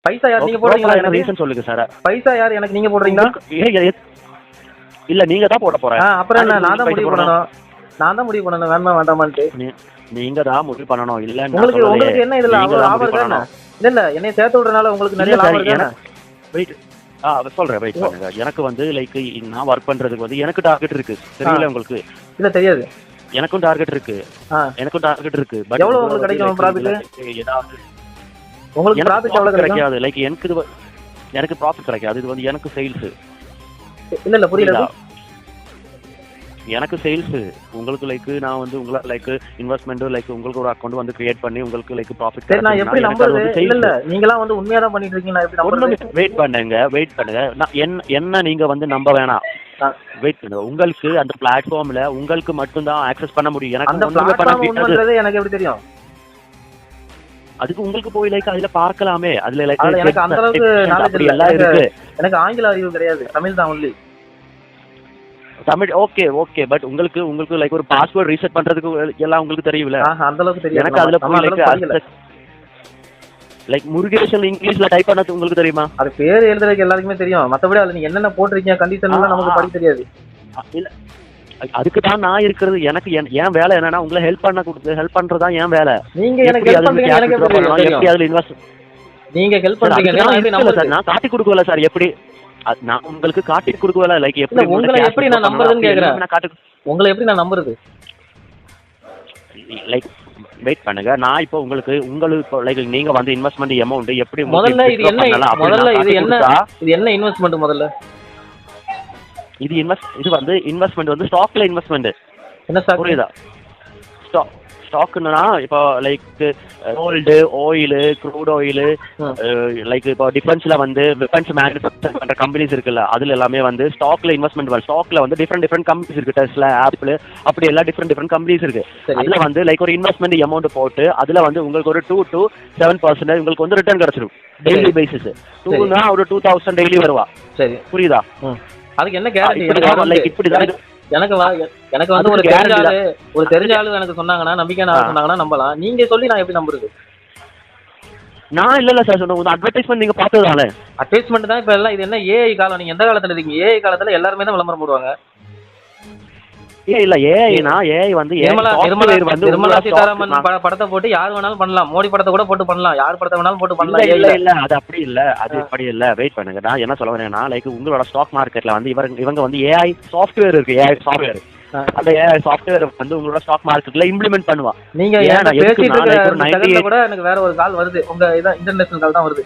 பைசா யார் நீங்க போடுறீங்களா? எனக்கு ரீசன் சொல்லுங்க சார். பைசா யார் எனக்கு நீங்க போடுறீங்களா? இல்ல நீங்க தான் போட போறேன். அப்புறம் என்ன நான் தான் முடிவு பண்ணணும். நான் தான் முடிவு பண்ணணும் வேணுமா வேண்டாமான்ட்டு. நீங்க தான் முடிவு பண்ணணும். இல்ல உங்களுக்கு என்ன இதுல அவ்வளவு லாபம் இருக்கா? இல்ல என்னைய சேர்த்து விடுறதுனால உங்களுக்கு நிறைய லாபம் இருக்கா? வெயிட் சொல்றேன், வெயிட் பண்ணுங்க. எனக்கு வந்து லைக் நான் ஒர்க் பண்றதுக்கு வந்து எனக்கு டார்கெட் இருக்கு. தெரியல உங்களுக்கு? இல்ல தெரியாது. எனக்கும் டார்கெட் இருக்கு. பட் எவ்வளவு உங்களுக்கு கிடைக்கும் ப்ராஃபிட்? ஏதாவது உங்களுக்கு ப்ராஃபிட் எவ்வளவு கிடைக்காது. லைக் எனக்கு ப்ராஃபிட் கிடைக்காது. இது வந்து எனக்கு சேல்ஸ். இல்ல புரியல. எனக்கு சேல்ஸ். உங்களுக்கு லைக் நான் வந்து உங்கள லைக் இன்வெஸ்ட்மென்ட் லைக் உங்களுக்கு ஒரு அக்கவுண்ட் வந்து கிரியேட் பண்ணி உங்களுக்கு லைக் ப்ராஃபிட். சரி நான் எப்படி நம்புறது? இல்ல நீங்கலாம் வந்து உண்மையா தான் பண்ணிட்டு இருக்கீங்க. நான் எப்படி நம்புறது? வெயிட் பண்ணுங்க. என்ன நீங்க வந்து நம்ப வேணாம். வெயிட் பண்ணுங்க. உங்களுக்கு அந்த பிளாட்ஃபார்ம்ல உங்களுக்கு மட்டும் தான் அக்சஸ் பண்ண முடியும். எனக்கு அந்த பிளாட்ஃபார்ம்ன்றது எனக்கு எப்படி தெரியும்? அதுக்கு உங்களுக்கு போய் லைக் அதுல பார்க்கலாமே. அதுல லைக் எனக்கு அந்த அளவுக்கு நாலேஜ் இல்ல. எனக்கு ஆங்கில அறிவு கிடையாது. தமிழ் தான் ஒன்லி. தமிழ் ஓகே பட் உங்களுக்கு லைக் ஒரு பாஸ்வேர்ட் ரீசெட் பண்றதுக்கு எல்லாம் உங்களுக்கு தெரியும்ல? அந்த அளவுக்கு தெரியாது. எனக்கு அதுல போய் லைக் முருகேஷன் இங்கிலீஷ்ல டைப் பண்ணது உங்களுக்கு தெரியுமா? அது பேர் எழுதுறதுக்கு எல்லாருக்குமே தெரியும். மத்தபடி அதுல நீங்க என்னென்ன போட்டுருக்கீங்க கண்டிஷன் எல்லாம் நமக்கு படிக்க தெரியாது. இல்ல அதுக்கு தான் நான் இருக்கிறது. எனக்கு ஏன் வேலை என்னன்னா உங்களை ஹெல்ப் பண்றதா என் வேலை. நீங்க எனக்கு ஹெல்ப் பண்றீங்க. எனக்கு எப்படி அதுல இன்வெஸ்ட் நீங்க ஹெல்ப் பண்றீங்க? நான் காட்டி கொடுக்கல சார். எப்படி நான் உங்களுக்கு காட்டி கொடுக்கல? லைக் எப்படி உங்களை எப்படி நான் நம்புறதுன்னு கேக்குறேன். உங்களை எப்படி நான் நம்புறது? லைக் வெயிட் பண்ணுங்க. நான் இப்போ உங்களுக்கு லைக் நீங்க வந்து இன்வெஸ்ட்மென்ட் அமௌண்ட் எப்படி முதல்ல இது என்ன இன்வெஸ்ட்மென்ட் முதல்ல? இது வந்து இன்வெஸ்ட்மென்ட் வந்து ஸ்டாக்ல இன்வெஸ்ட்மென்ட். என்ன ஸ்டாக்? புரியுதா? ஸ்டாக்னா இப்போ like gold, oil, crude oil, like இப்போ டிஃபென்ஸ்ல வந்து வெப்பன்ஸ் மேனுஃபேக்சர் பண்ற கம்பெனிஸ் இருக்குல்ல, அதுல எல்லாமே வந்து ஸ்டாக்ல இன்வெஸ்ட்மெண்ட் வரும். ஸ்டாக்ல வந்து டிஃப்ரெண்ட் கம்பெனிஸ் இருக்கு. டெஸ்லா, ஆப்பிள், அப்படி எல்லாம் டிஃப்ரெண்ட் கம்பெனிஸ் இருக்கு. அதுல வந்து லைக் ஒரு இன்வெஸ்ட்மெண்ட் அமௌண்ட் போட்டு அதுல வந்து உங்களுக்கு ஒரு 2 to 7% உங்களுக்கு வந்து ரிட்டர்ன் கிடைச்சிடும் டெய்லி பேசிஸ். 2னா ஒரு 2000 டெய்லி வருவா. சரி புரியுதா? அதுக்கு என்ன கேரண்டி? லைக் இப்படிதான் எனக்கு வந்து ஒரு தெரிஞ்ச ஆளு எனக்கு சொன்னாங்கன்னா நம்பிக்கையான ஆளு சொன்னாங்கன்னா நம்பலாம். நீங்க சொல்லி நான் எப்படி நம்புறது? நான் இல்ல சார் சொன்ன அட்வர்டைஸ்மெண்ட் நீங்க பார்த்ததால அட்வர்டைஸ்மெண்ட் தான். இப்ப எல்லாம் இது என்ன ஏஐ காலம்? நீங்க எந்த காலத்துல இருக்கீங்க? ஏஐ காலத்துல எல்லாருமே தான் விளம்பரம் போடுவாங்க. இல்ல ஏஐனா ஏஐ வந்து நிர்மலா சீதாராமன் படத்தை போட்டு யார் வேணாலும் பண்ணலாம். மோடி படத்தை கூட போட்டு பண்ணலாம். யார் படத்தை வேணாலும் போட்டு பண்ணலாம். இல்ல அது அப்படி இல்ல. வெயிட் பண்ணுங்க. நான் என்ன சொல்ல வரேன்னா லைக் உங்களோட ஸ்டாக் மார்க்கெட்ல வந்து இவங்க வந்து ஏஐ சாஃப்ட்வேர் இருக்கு. ஏஐ சாஃப்ட்வேர் அந்த ஏஐ சாஃப்ட்வேர் வந்து உங்களோட ஸ்டாக் மார்க்கெட்ல இம்ப்ளிமெண்ட் பண்ணுவா. நீங்க கூட எனக்கு வேற ஒரு கால் வருது. உங்க இதான் இன்டர்நேஷனல் கால் தான் வருது.